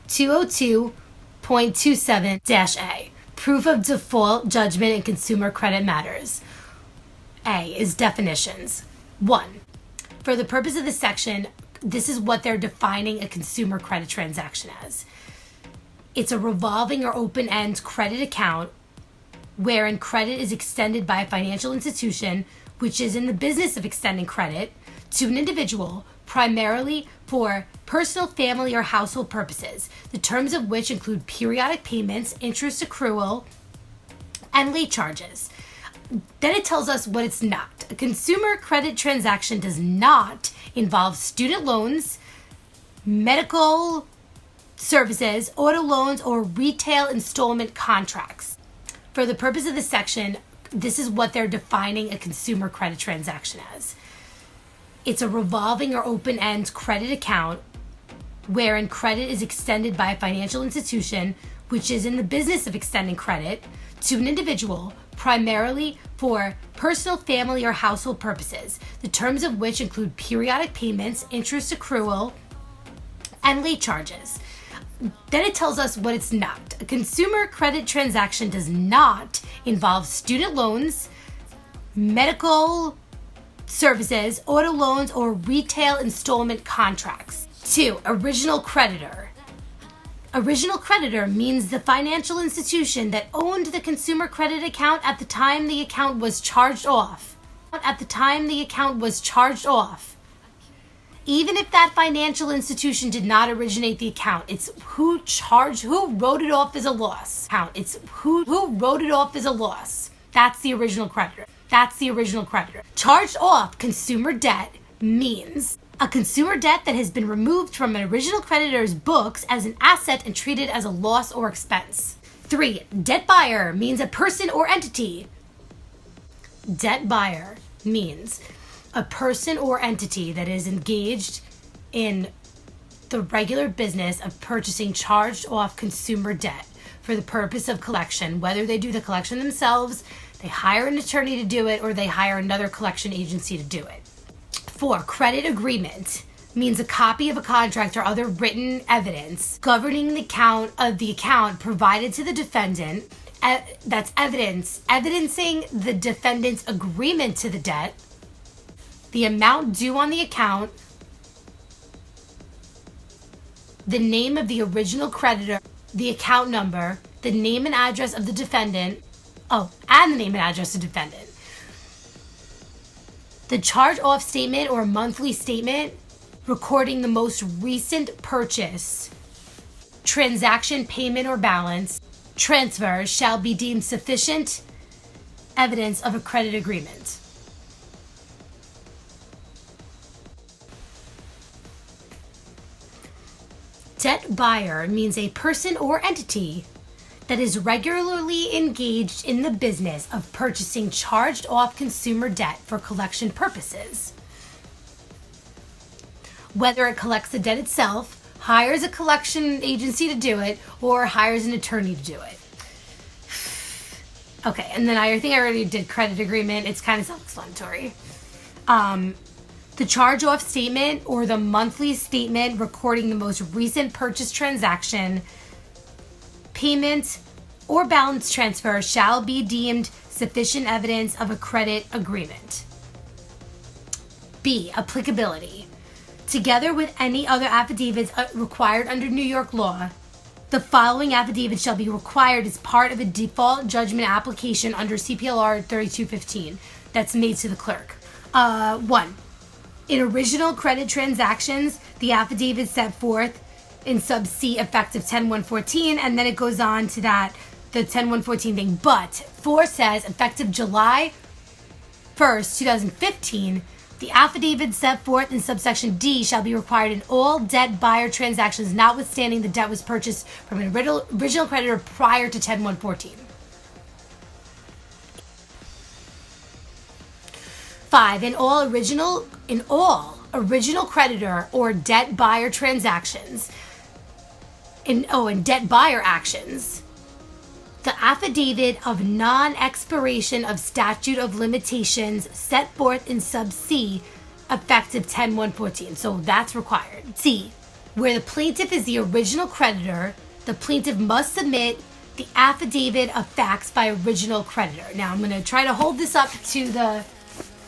202.27-A. Proof of default, judgment, and consumer credit matters. A is definitions. 1. For the purpose of this section, this is what they're defining a consumer credit transaction as. It's a revolving or open-end credit account wherein credit is extended by a financial institution which is in the business of extending credit to an individual primarily for personal, family, or household purposes, the terms of which include periodic payments, interest accrual, and late charges. Then it tells us what it's not. A consumer credit transaction does not involve student loans, medical services, auto loans, or retail installment contracts. For the purpose of this section, this is what they're defining a consumer credit transaction as. It's a revolving or open-end credit account wherein credit is extended by a financial institution which is in the business of extending credit to an individual primarily for personal, family, or household purposes, the terms of which include periodic payments, interest accrual, and late charges. Then it tells us what it's not. A consumer credit transaction does not involve student loans, medical services, auto loans, or retail installment contracts. 2. Original creditor. Original creditor means the financial institution that owned the consumer credit account at the time the account was charged off. Even if that financial institution did not originate the account, it's who wrote it off as a loss. Who wrote it off as a loss. That's the original creditor. Charged off consumer debt means a consumer debt that has been removed from an original creditor's books as an asset and treated as a loss or expense. 3. Debt buyer means a person or entity. Debt buyer means a person or entity that is engaged in the regular business of purchasing charged off consumer debt for the purpose of collection, whether they do the collection themselves, they hire an attorney to do it, or they hire another collection agency to do it. 4. Credit agreement means a copy of a contract or other written evidence governing the account provided to the defendant. That's evidencing the defendant's agreement to the debt, the amount due on the account, the name of the original creditor, the account number, the name and address of the defendant, and the name and address of the defendant. The charge-off statement or monthly statement recording the most recent purchase, transaction, payment, or balance transfer shall be deemed sufficient evidence of a credit agreement. Debt buyer means a person or entity that is regularly engaged in the business of purchasing charged off consumer debt for collection purposes. Whether it collects the debt itself, hires a collection agency to do it, or hires an attorney to do it. Okay, and then I think I already did credit agreement. It's kind of self-explanatory. The charge-off statement or the monthly statement recording the most recent purchase transaction, payment, or balance transfer shall be deemed sufficient evidence of a credit agreement. B. Applicability. Together with any other affidavits required under New York law, the following affidavit shall be required as part of a default judgment application under CPLR 3215 that's made to the clerk. 1. In original credit transactions, the affidavit set forth in sub C effective 10-1-14, and then it goes on to that, the 10-1-14 thing. But 4 says effective July 1st, 2015, the affidavit set forth in subsection D shall be required in all debt buyer transactions, notwithstanding the debt was purchased from an original creditor prior to 10-1-14. 5. In all original creditor or debt buyer transactions, in debt buyer actions, the affidavit of non-expiration of statute of limitations set forth in sub C effective 10-1-14. So that's required. C. Where the plaintiff is the original creditor, the plaintiff must submit the affidavit of facts by original creditor. Now I'm going to try to hold this up to the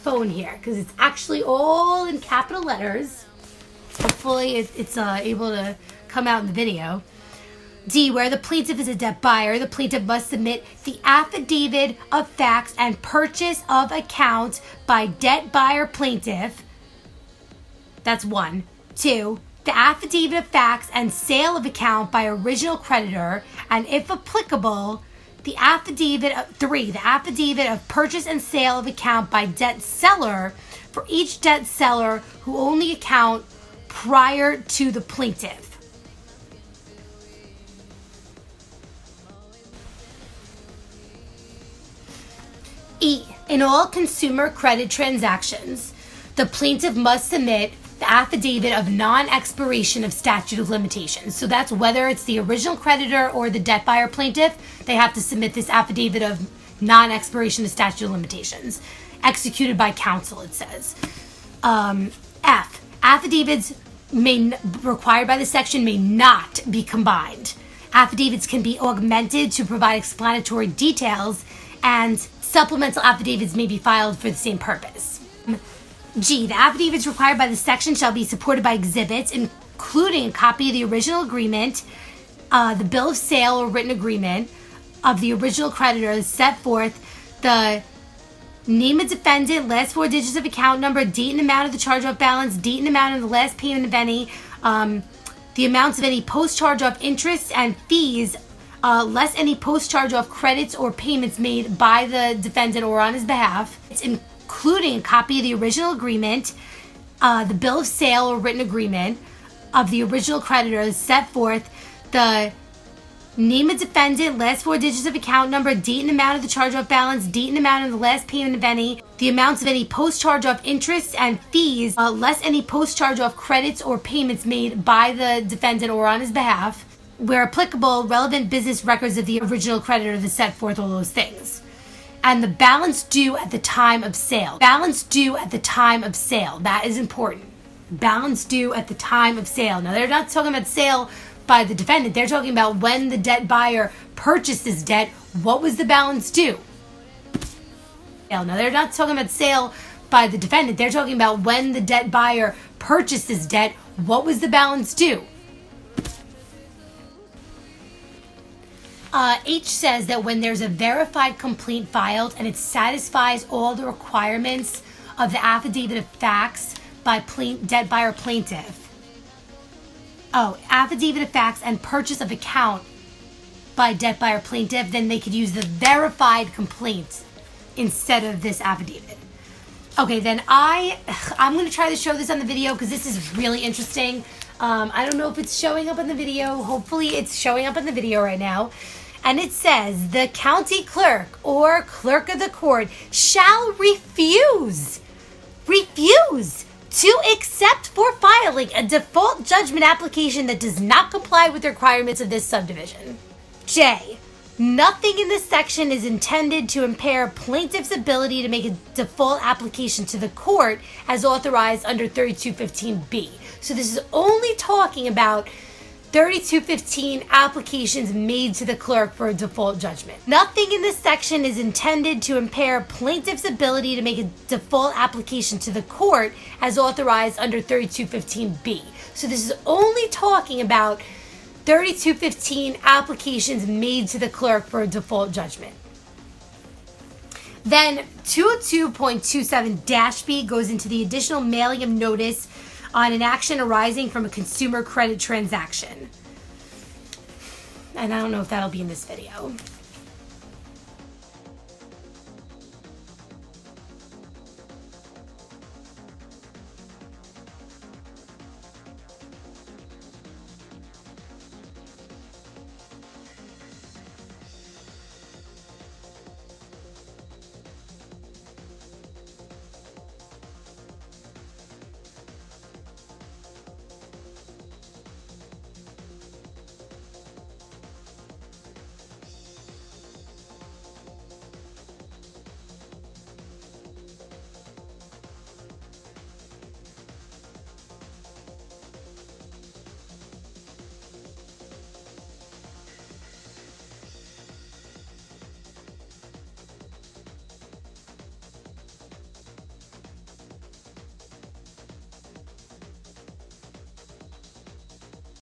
phone here because it's actually all in capital letters. Hopefully it's able to come out in the video. D, where the plaintiff is a debt buyer, the plaintiff must submit the affidavit of facts and purchase of account by debt buyer plaintiff. That's 1. 2, the affidavit of facts and sale of account by original creditor, and if applicable, the affidavit of 3, the affidavit of purchase and sale of account by debt seller for each debt seller who owned the account prior to the plaintiff. E, in all consumer credit transactions, the plaintiff must submit the affidavit of non-expiration of statute of limitations. So that's whether it's the original creditor or the debt buyer plaintiff, they have to submit this affidavit of non-expiration of statute of limitations, executed by counsel, it says. F, affidavits required by the section may not be combined. Affidavits can be augmented to provide explanatory details, and supplemental affidavits may be filed for the same purpose. G, the affidavits required by the section shall be supported by exhibits, including a copy of the original agreement, the bill of sale or written agreement of the original creditor, set forth the name of defendant, last 4 digits of account number, date and amount of the charge-off balance, date and amount of the last payment of any, the amounts of any post-charge-off interest and fees, less any post-charge-off credits or payments made by the defendant or on his behalf. It's including a copy of the original agreement, the bill of sale or written agreement of the original creditor, set forth the name of defendant, last 4 digits of account number, date and amount of the charge-off balance, date and amount of the last payment of any, the amounts of any post-charge-off interest and fees, less any post-charge-off credits or payments made by the defendant or on his behalf. Where applicable, relevant business records of the original creditor that set forth all those things. And the balance due at the time of sale. Balance due at the time of sale. That is important. Balance due at the time of sale. Now, they're not talking about sale by the defendant. They're talking about when the debt buyer purchased this debt, what was the balance due? Now, they're not talking about sale by the defendant. They're talking about when the debt buyer purchased this debt, what was the balance due? H says that when there's a verified complaint filed and it satisfies all the requirements of the affidavit of facts by debt buyer plaintiff. Affidavit of facts and purchase of account by debt buyer plaintiff, then they could use the verified complaint instead of this affidavit. Okay, then I'm going to try to show this on the video because this is really interesting. I don't know if it's showing up on the video. Hopefully it's showing up on the video right now. And it says, the county clerk or clerk of the court shall refuse to accept for filing a default judgment application that does not comply with the requirements of this subdivision. J, nothing in this section is intended to impair plaintiff's ability to make a default application to the court as authorized under 3215B. So this is only talking about 3215 applications made to the clerk for a default judgment. Nothing in this section is intended to impair plaintiff's ability to make a default application to the court as authorized under 3215B. So this is only talking about 3215 applications made to the clerk for a default judgment. Then 202.27-B goes into the additional mailing of notice on an action arising from a consumer credit transaction. And I don't know if that'll be in this video.